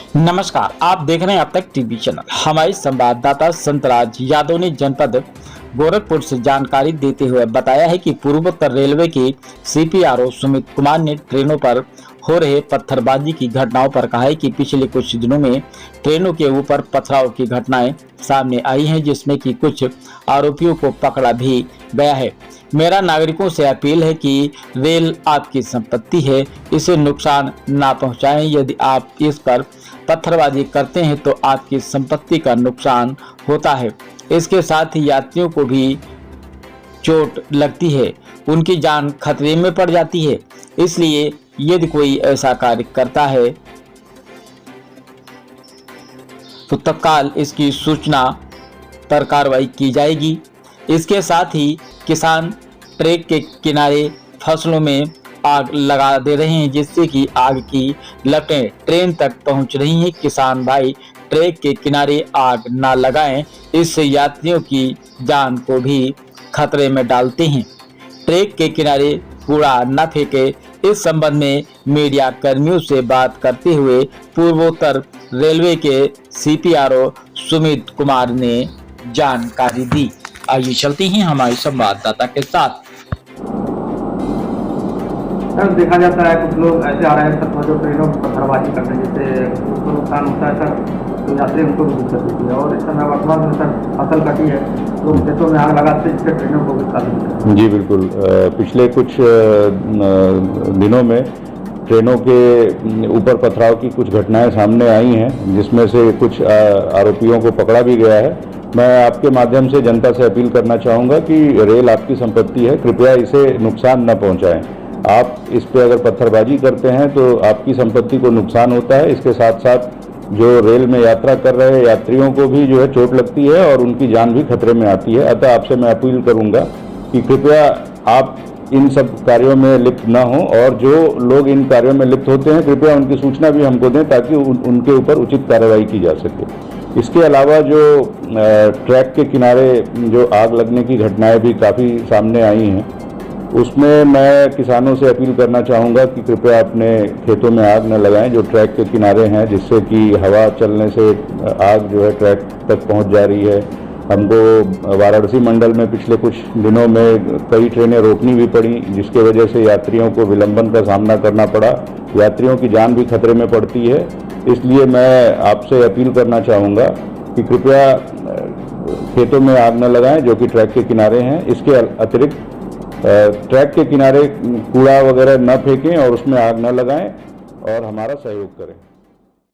नमस्कार, आप देख रहे हैं अब तक टीवी चैनल। हमारे संवाददाता संतराज यादव ने जनपद गोरखपुर से जानकारी देते हुए बताया है कि पूर्वोत्तर रेलवे के सीपीआरओ सुमित कुमार ने ट्रेनों पर हो रहे पत्थरबाजी की घटनाओं पर कहा है कि पिछले कुछ दिनों में ट्रेनों के ऊपर पथराव की घटनाएं सामने आई हैं, जिसमें कि कुछ आरोपियों को पकड़ा भी गया है। मेरा नागरिकों से अपील है कि रेल आपकी संपत्ति है, इसे नुकसान ना पहुंचाएं। यदि आप इस पर पत्थरबाजी करते हैं तो आपकी संपत्ति का नुकसान होता है। इसके साथ ही यात्रियों को भी चोट लगती है, उनकी जान खतरे में पड़ जाती है। इसलिए यदि कोई ऐसा कार्य करता है तो तत्काल इसकी सूचना पर कार्रवाई की जाएगी। इसके साथ ही किसान ट्रैक के किनारे फसलों में आग लगा दे रहे हैं, जिससे कि आग की लपटें ट्रेन तक पहुंच रही हैं। किसान भाई ट्रैक के किनारे आग ना लगाएं, इससे यात्रियों की जान को भी खतरे में डालते हैं। ट्रैक के किनारे कूड़ा न फेंके। इस संबंध में मीडिया कर्मियों से बात करते हुए पूर्वोत्तर रेलवे के सीपीआरओ सुमित कुमार ने जानकारी दी। आइए चलते हैं हमारे संवाददाता के साथ। सर, देखा जाता है कुछ लोग ऐसे आ रहे हैं सर जो ट्रेनों में पत्थरबाजी करने, जिससे उसको नुकसान होता है सर, तो यात्री उनको भी दिक्कत होती है। और इस समय वर्तमान में सर फसल कटी है तो खेतों में आग लगाते जिससे ट्रेनों को भी काफी दिक्कत है। जी बिल्कुल, पिछले कुछ दिनों में ट्रेनों के ऊपर पथराव की कुछ घटनाएं सामने आई हैं, जिसमें से कुछ आरोपियों को पकड़ा भी गया है। मैं आपके माध्यम से जनता से अपील करना चाहूँगा कि रेल आपकी संपत्ति है, कृपया इसे नुकसान न पहुँचाएं। आप इस पे अगर पत्थरबाजी करते हैं तो आपकी संपत्ति को नुकसान होता है। इसके साथ साथ जो रेल में यात्रा कर रहे यात्रियों को भी जो है चोट लगती है और उनकी जान भी खतरे में आती है। अतः आपसे मैं अपील करूंगा कि कृपया आप इन सब कार्यों में लिप्त न हों, और जो लोग इन कार्यों में लिप्त होते हैं कृपया उनकी सूचना भी हमको दें ताकि उनके ऊपर उचित कार्रवाई की जा सके। इसके अलावा जो ट्रैक के किनारे जो आग लगने की घटनाएं भी काफ़ी सामने आई हैं, उसमें मैं किसानों से अपील करना चाहूँगा कि कृपया अपने खेतों में आग न लगाएं जो ट्रैक के किनारे हैं, जिससे कि हवा चलने से आग जो है ट्रैक तक पहुंच जा रही है। हमको वाराणसी मंडल में पिछले कुछ दिनों में कई ट्रेनें रोकनी भी पड़ी, जिसके वजह से यात्रियों को विलंबन का सामना करना पड़ा। यात्रियों की जान भी खतरे में पड़ती है। इसलिए मैं आपसे अपील करना चाहूँगा कि कृपया खेतों में आग न लगाएं जो कि ट्रैक के किनारे हैं। इसके अतिरिक्त ट्रैक के किनारे कूड़ा वगैरह न फेंकें और उसमें आग न लगाएं और हमारा सहयोग करें।